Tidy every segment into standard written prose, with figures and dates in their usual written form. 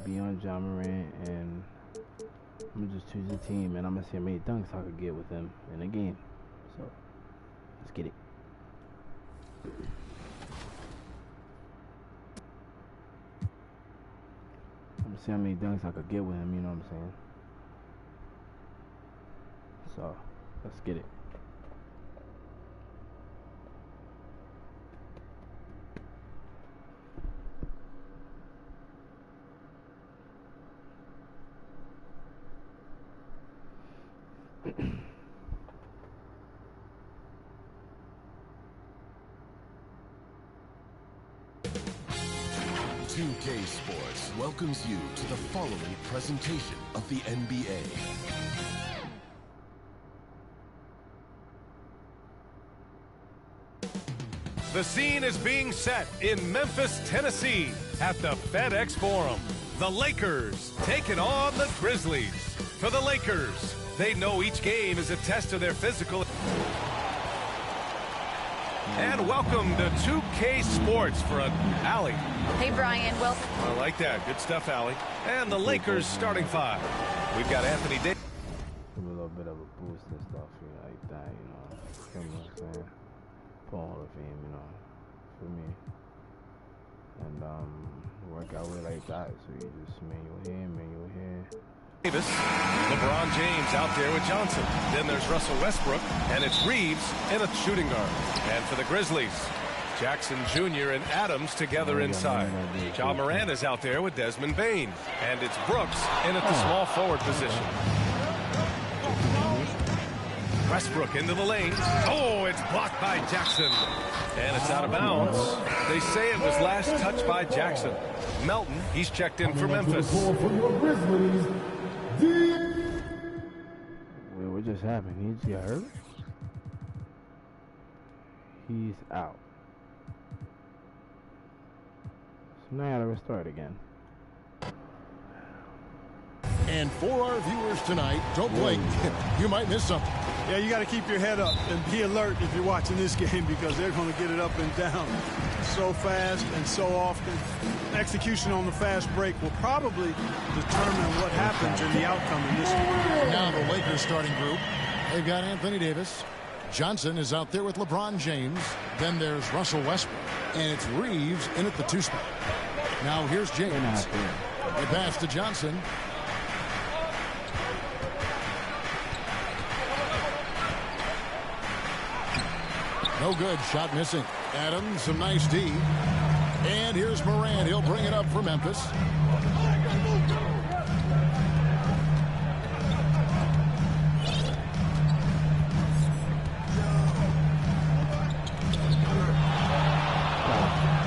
be on Ja Morant, and I'm gonna just choose a team, and I'm gonna see how many dunks I could get with him in a game. So let's get it. I'm gonna see how many dunks I could get with him. You know what I'm saying? So let's get it. UK Sports welcomes you to the following presentation of the NBA. The scene is being set in Memphis, Tennessee at the FedEx Forum. The Lakers taking on the Grizzlies. For the Lakers, they know each game is a test of their physical. And welcome to 2K Sports for Allie. Hey, Brian. Well, I like that. Good stuff, Allie. And the Lakers starting five. We've got Anthony Davis. Give a little bit of a boost and stuff, you know, like that, you know. You know what I'm saying? For Hall of Fame, you know, for me. And work out way like that. So you just manual here. Davis, LeBron James out there with Johnson. Then there's Russell Westbrook, and it's Reeves in a shooting guard. And for the Grizzlies, Jackson Jr. and Adams together inside. Ja Morant is out there with Desmond Bane. And it's Brooks in at the small forward position. Westbrook into the lane. Oh, it's blocked by Jackson. And it's out of bounds. They say it was last touched by Jackson. Melton, he's checked in for Memphis. Wait, what just happened? He just got hurt? He's out. So now I gotta restart again. And for our viewers tonight, don't blink. You might miss something. Yeah, you got to keep your head up and be alert if you're watching this game because they're going to get it up and down so fast and so often. Execution on the fast break will probably determine what happens in the outcome in this one. Now the Lakers starting group. They've got Anthony Davis. Johnson is out there with LeBron James. Then there's Russell Westbrook. And it's Reeves in at the two spot. Now here's James. They pass to Johnson. No good. Shot missing. Adams, some nice D. And here's Morant. He'll bring it up for Memphis.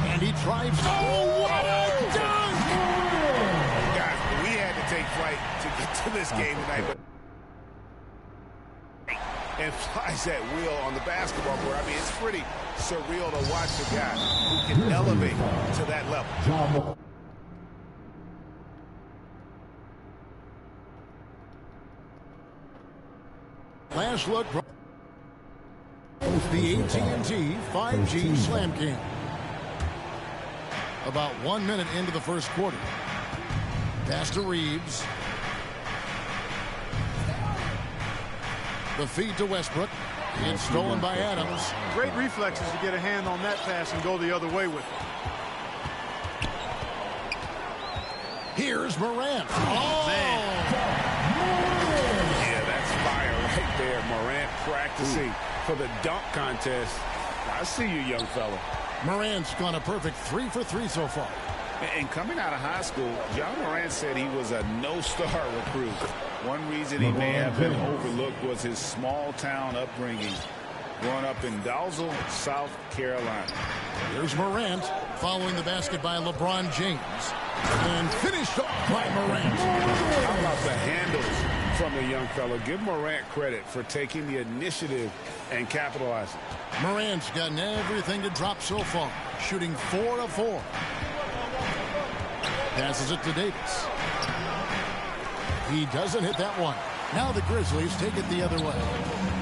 And he drives. Oh, what a dunk! Guys, we had to take flight to get to this game tonight. But and flies that wheel on the basketball court. I mean, it's pretty surreal to watch a guy who can elevate to that level. Last look. The AT&T 5G Slam King. About 1 minute into the first quarter. Pass to Reeves. The feed to Westbrook. It's stolen by Adams. Great reflexes to get a hand on that pass and go the other way with it. Here's Morant. Oh, man. Yeah, that's fire right there. Morant practicing for the dunk contest. I see you, young fella. Morant's gone a perfect 3 for 3 so far. And coming out of high school, Ja Morant said he was a no-star recruit. One reason he may have been overlooked was his small-town upbringing, growing up in Dalzell, South Carolina. Here's Morant following the basket by LeBron James. And finished off by Morant. How about the handles from the young fella? Give Morant credit for taking the initiative and capitalizing. Morant's gotten everything to drop so far, shooting 4 of 4. Passes it to Davis. He doesn't hit that one. Now the Grizzlies take it the other way.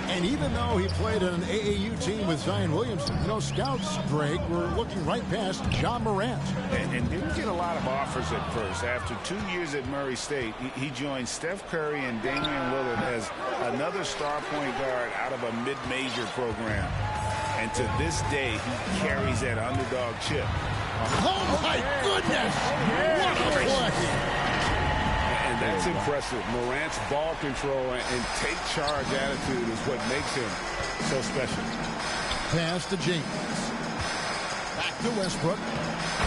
And even though he played on an AAU team with Zion Williamson, scouts, Greg, were looking right past Ja Morant. And didn't get a lot of offers at first. After 2 years at Murray State, he joined Steph Curry and Damian Lillard as another star point guard out of a mid-major program. And to this day, he carries that underdog chip. Oh, my goodness! What a play! And that's impressive. Morant's ball control and take charge attitude is what makes him so special. Pass to James. Back to Westbrook.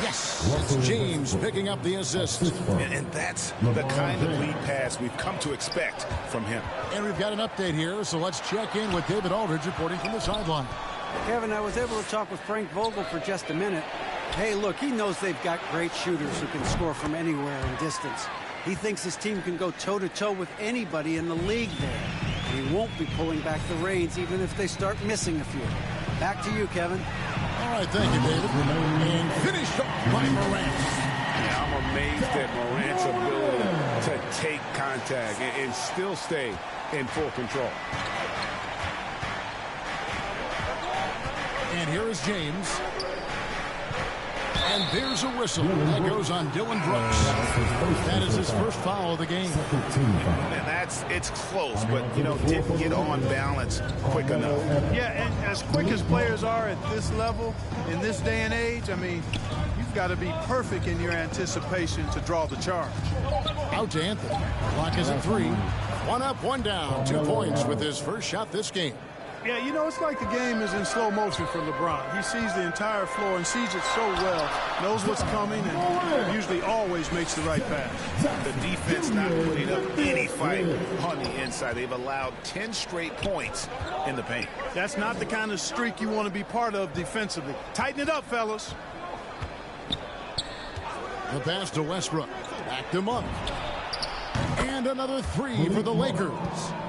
Yes, it's James picking up the assist. And that's the kind of lead pass we've come to expect from him. And we've got an update here, so let's check in with David Aldridge reporting from the sideline. Kevin, I was able to talk with Frank Vogel for just a minute. Hey, look, he knows they've got great shooters who can score from anywhere in distance. He thinks his team can go toe-to-toe with anybody in the league there. And he won't be pulling back the reins even if they start missing a few. Back to you, Kevin. All right, thank you, David. And finished off by Morant. Yeah, I'm amazed at Morant's ability to take contact and still stay in full control. And here is James. And there's a whistle that goes on Dylan Brooks. That is his first foul of the game. And it's close, but, didn't get on balance quick enough. Yeah, and as quick as players are at this level, in this day and age, I mean, you've got to be perfect in your anticipation to draw the charge. Out to Anthony. Clock is at 3. 1 up, 1 down. 2 points with his first shot this game. Yeah, it's like the game is in slow motion for LeBron. He sees the entire floor and sees it so well, knows what's coming, and usually always makes the right pass. The defense not putting up any fight on the inside. They've allowed 10 straight points in the paint. That's not the kind of streak you want to be part of defensively. Tighten it up, fellas. The pass to Westbrook. Back to Monk. And another 3 for the Lakers.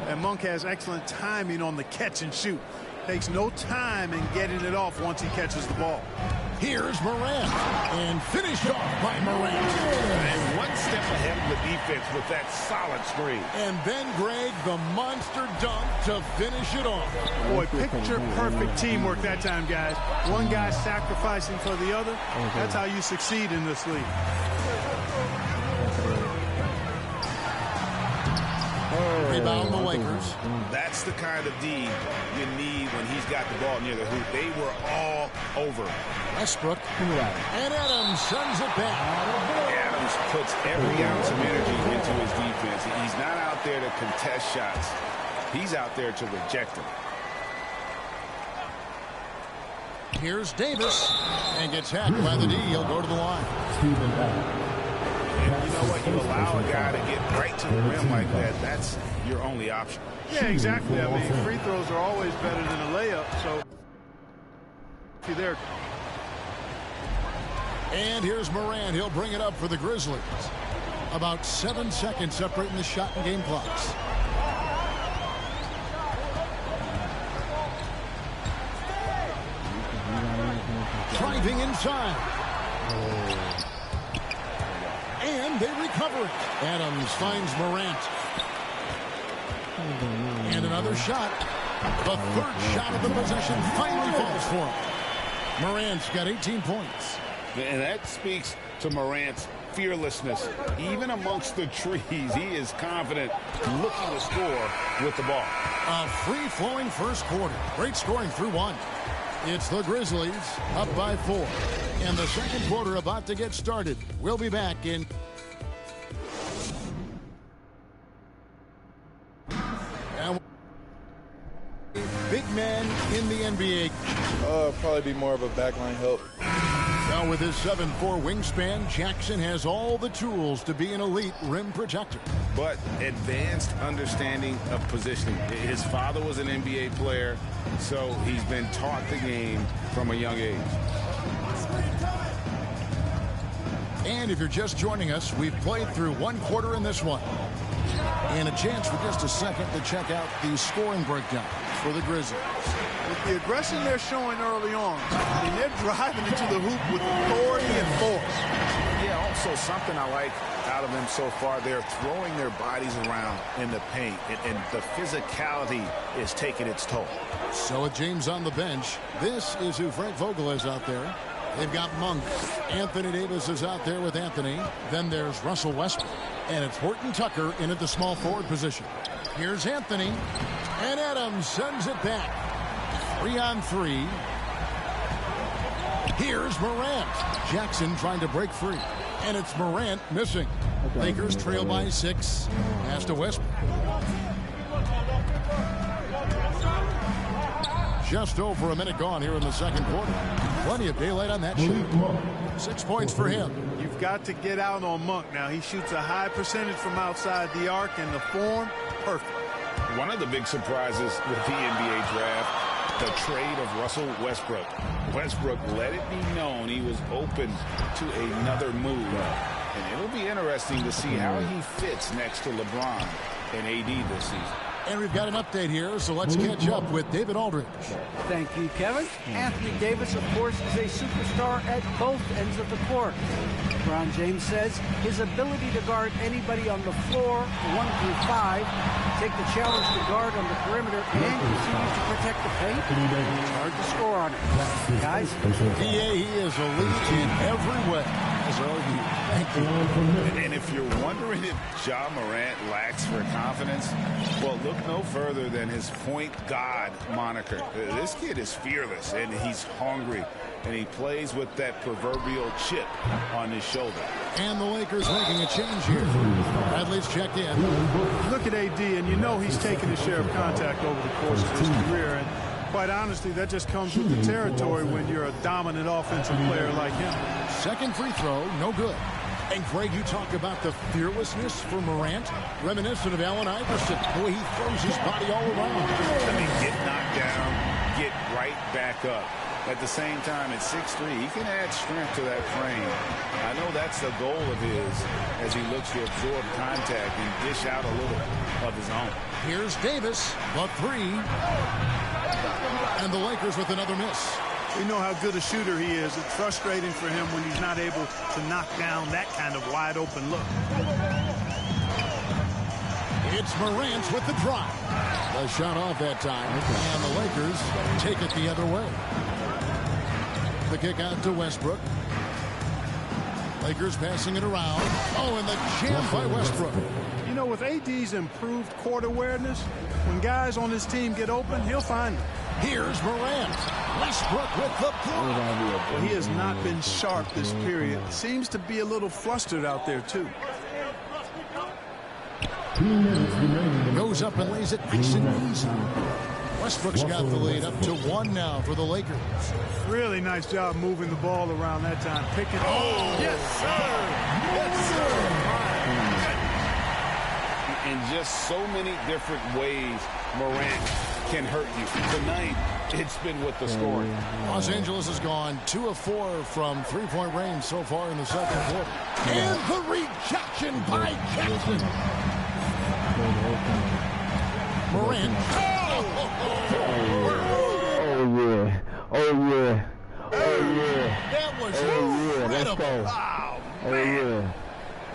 And Monk has excellent timing on the catch and shoot. Takes no time in getting it off once he catches the ball. Here's Morant. And finished off by Morant. And one step ahead of the defense with that solid screen. And then, Greg, the monster dunk to finish it off. Boy, picture-perfect teamwork that time, guys. One guy sacrificing for the other. That's how you succeed in this league. Rebound the Lakers. That's the kind of D you need when he's got the ball near the hoop. They were all over. Westbrook. And Adams sends it back. Adams puts every ounce of energy into his defense. He's not out there to contest shots. He's out there to reject them. Here's Davis. And gets hacked by the D. He'll go to the line. And you know what? You allow a guy to get right to the rim like that. That's your only option. Yeah, exactly. I mean, free throws are always better than a layup. So, see there. And here's Morant. He'll bring it up for the Grizzlies. About 7 seconds separating the shot and game clocks. Driving inside. And they recover it. Adams finds Morant. And another shot. The third shot of the possession finally falls for him. Morant's got 18 points. And that speaks to Morant's fearlessness. Even amongst the trees, he is confident, looking to score with the ball. A free-flowing first quarter. Great scoring through 1. It's the Grizzlies up by 4. And the second quarter about to get started. We'll be back in... And big man in the NBA. Probably be more of a backline help. Now with his 7'4" wingspan, Jackson has all the tools to be an elite rim protector. But advanced understanding of positioning. His father was an NBA player, so he's been taught the game from a young age. And if you're just joining us, we've played through 1 quarter in this one. And a chance for just a second to check out the scoring breakdown for the Grizzlies. With the aggression they're showing early on, I mean, they're driving into the hoop with authority and force. Yeah, also something I like out of them so far, they're throwing their bodies around in the paint, and the physicality is taking its toll. So with James on the bench, this is who Frank Vogel is out there. They've got Monk. Anthony Davis is out there with Anthony. Then there's Russell Westbrook. And it's Horton Tucker in at the small forward position. Here's Anthony. And Adams sends it back. 3-on-3. Here's Morant. Jackson trying to break free. And it's Morant missing. Lakers trail by 6. Pass to Westbrook. Just over a minute gone here in the second quarter. Plenty of daylight on that shot. 6 points for him. You've got to get out on Monk now. He shoots a high percentage from outside the arc, and the form, perfect. One of the big surprises with the NBA draft, the trade of Russell Westbrook. Westbrook let it be known he was open to another move. And it'll be interesting to see how he fits next to LeBron and AD this season. And we've got an update here, so let's catch up with David Aldridge. Thank you, Kevin. Anthony Davis, of course, is a superstar at both ends of the court. LeBron James says his ability to guard anybody on the floor, 1 through 5, take the challenge to guard on the perimeter, and continue to protect the paint, it's hard to score on it. Guys? Yeah, he is elite in every way. Thank you. And if you're wondering if Ja Morant lacks for confidence, well, look no further than his point guard moniker. This kid is fearless, and he's hungry, and he plays with that proverbial chip on his shoulder. And the Lakers making a change here. Bradley's checked in. Look at AD, and you know he's taken his share of contact over the course of his career. And quite honestly, that just comes with the territory when you're a dominant offensive player like him. Second free throw, no good. And Greg, you talk about the fearlessness for Morant, reminiscent of Allen Iverson, the way he throws his body all around. I mean, get knocked down, get right back up. At the same time, at 6'3", he can add strength to that frame. I know that's the goal of his as he looks to absorb contact and dish out a little of his own. Here's Davis, the 3. And the Lakers with another miss. We know how good a shooter he is. It's frustrating for him when he's not able to knock down that kind of wide open look. It's Morant with the drive. The shot off that time. And the Lakers take it the other way. The kick out to Westbrook. Lakers passing it around. Oh, and the jam by Westbrook. You know, with AD's improved court awareness, when guys on his team get open, he'll find them. Here's Morant. Westbrook with the block. Well, he has not been sharp this period. Seems to be a little flustered out there, too. Goes up and lays it nice and easy. Westbrook's got the lead up to 1 now for the Lakers. Really nice job moving the ball around that time. Picking. Oh, yes, sir. Yes, sir. In just so many different ways, Morant can hurt you. Tonight, it's been with the scoring. Los Angeles has gone 2 of 4 from three-point range so far in the second quarter. And the rejection by Jackson. Morant. Oh yeah. That was Let's go. Wow, Oh man. yeah.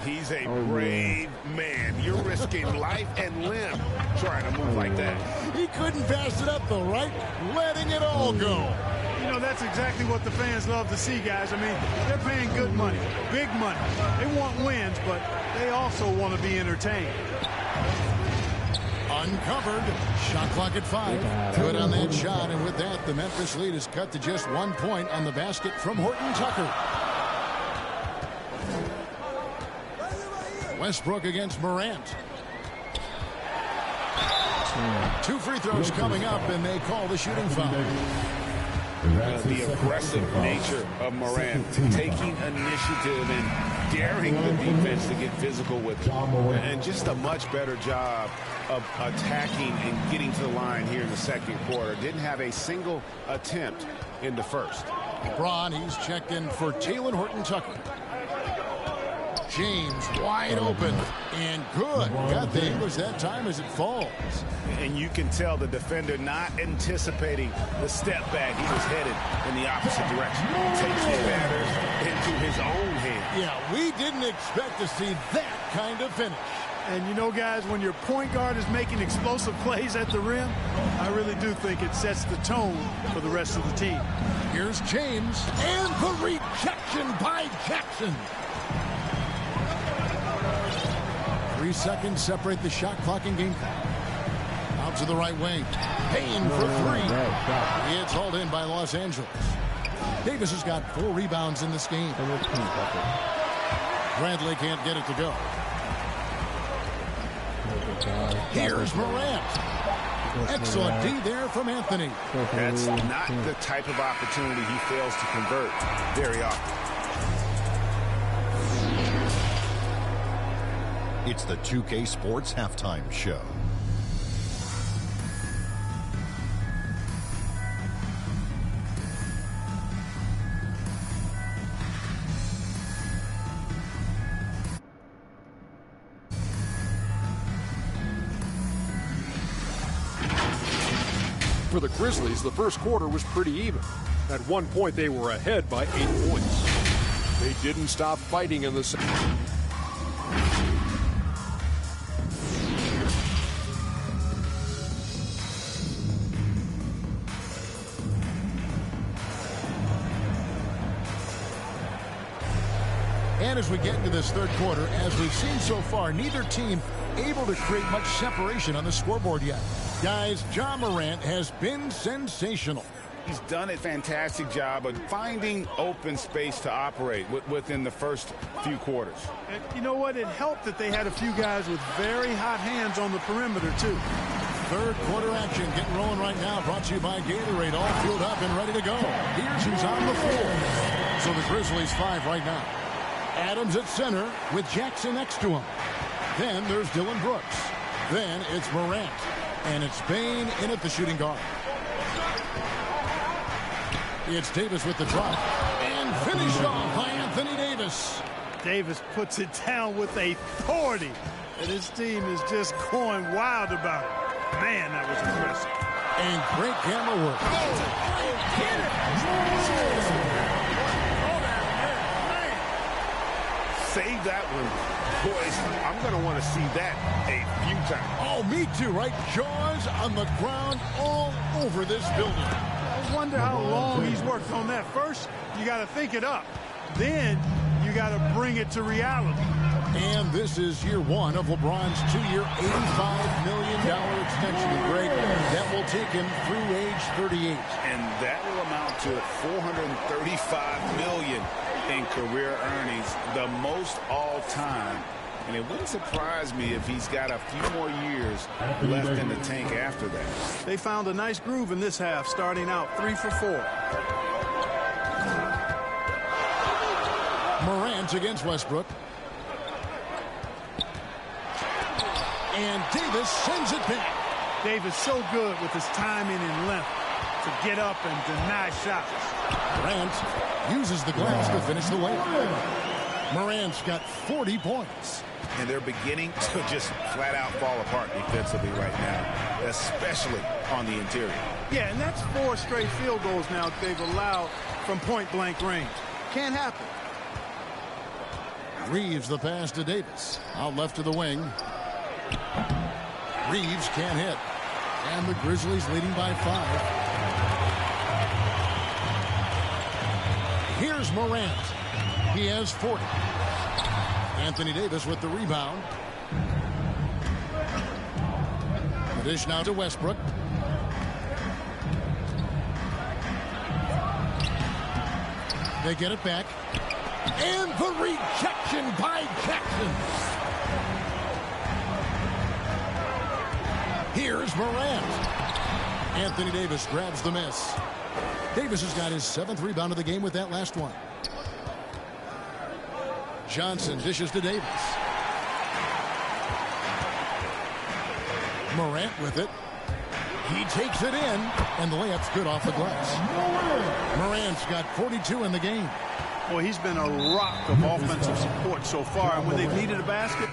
He's a brave man. You're risking life and limb trying to move like that. He couldn't pass it up the right, letting it all go. You know, that's exactly what the fans love to see, guys. I mean, they're paying good money, big money. They want wins, but they also want to be entertained. Uncovered. Shot clock at 5. Good on that shot, and with that, the Memphis lead is cut to just 1 point on the basket from Horton Tucker. Westbrook against Morant. 2 free throws coming up, and they call the shooting foul. The aggressive nature of Morant, taking initiative and daring the defense to get physical with him. And just a much better job of attacking and getting to the line here in the second quarter. Didn't have a single attempt in the first. LeBron, he's checked in for Taylor Horton Tucker. James wide open. And good. Got the English that time as it falls. And you can tell the defender not anticipating the step back. He was headed in the opposite direction. Takes the matters into his own hands. Yeah, we didn't expect to see that kind of finish. And you know, guys, when your point guard is making explosive plays at the rim, I really do think it sets the tone for the rest of the team. Here's James, and the rejection by Jackson. 3 seconds separate the shot clock and game clock. Out to the right wing. Payne for 3. It's hauled in by Los Angeles. Davis has got 4 rebounds in this game. Bradley can't get it to go. Here's Morant. Excellent D there from Anthony. That's not the type of opportunity he fails to convert very often. It's the 2K Sports Halftime Show. For the Grizzlies, the first quarter was pretty even. At one point, they were ahead by 8 points. They didn't stop fighting in the second. And as we get into this third quarter, as we've seen so far, neither team able to create much separation on the scoreboard yet. Guys, Ja Morant has been sensational. He's done a fantastic job of finding open space to operate within the first few quarters. And you know what? It helped that they had a few guys with very hot hands on the perimeter, too. Third quarter action getting rolling right now. Brought to you by Gatorade. All fueled up and ready to go. Here's who's on the floor. So the Grizzlies 5 right now. Adams at center with Jackson next to him. Then there's Dylan Brooks. Then it's Morant. And it's Payne in at the shooting guard. It's Davis with the drop. And finished off by Anthony Davis. Davis puts it down with authority. And his team is just going wild about it. Man, that was impressive. And great camera work. Save that one. Boys, I'm going to want to see that a few times. Oh, me too, right? Jaws on the ground all over this building. I wonder how long he's worked on that. First, you got to think it up. Then, you got to bring it to reality. And this is year 1 of LeBron's 2-year, $85 million extension, Greg. That will take him through age 38. And that will amount to $435 million in career earnings, the most all time. And it wouldn't surprise me if he's got a few more years left in the tank after that. They found a nice groove in this half, starting out 3 for 4. Morant against Westbrook. And Davis sends it back. Davis so good with his timing and length to get up and deny shots. Morant uses the glass to finish the layup. Morant's got 40 points. And they're beginning to just flat out fall apart defensively right now, especially on the interior. Yeah, and that's 4 straight field goals now they've allowed from point-blank range. Can't happen. Reeves the pass to Davis. Out left to the wing. Reeves can't hit. And the Grizzlies leading by 5. Here's Morant. He has 40. Anthony Davis with the rebound. The dish now to Westbrook. They get it back. And the rejection by Jackson. Here's Morant. Anthony Davis grabs the miss. Davis has got his 7th rebound of the game with that last one. Johnson dishes to Davis. Morant with it. He takes it in, and the layup's good off the glass. Morant's got 42 in the game. Boy, he's been a rock of offensive support so far. And when they've needed a basket,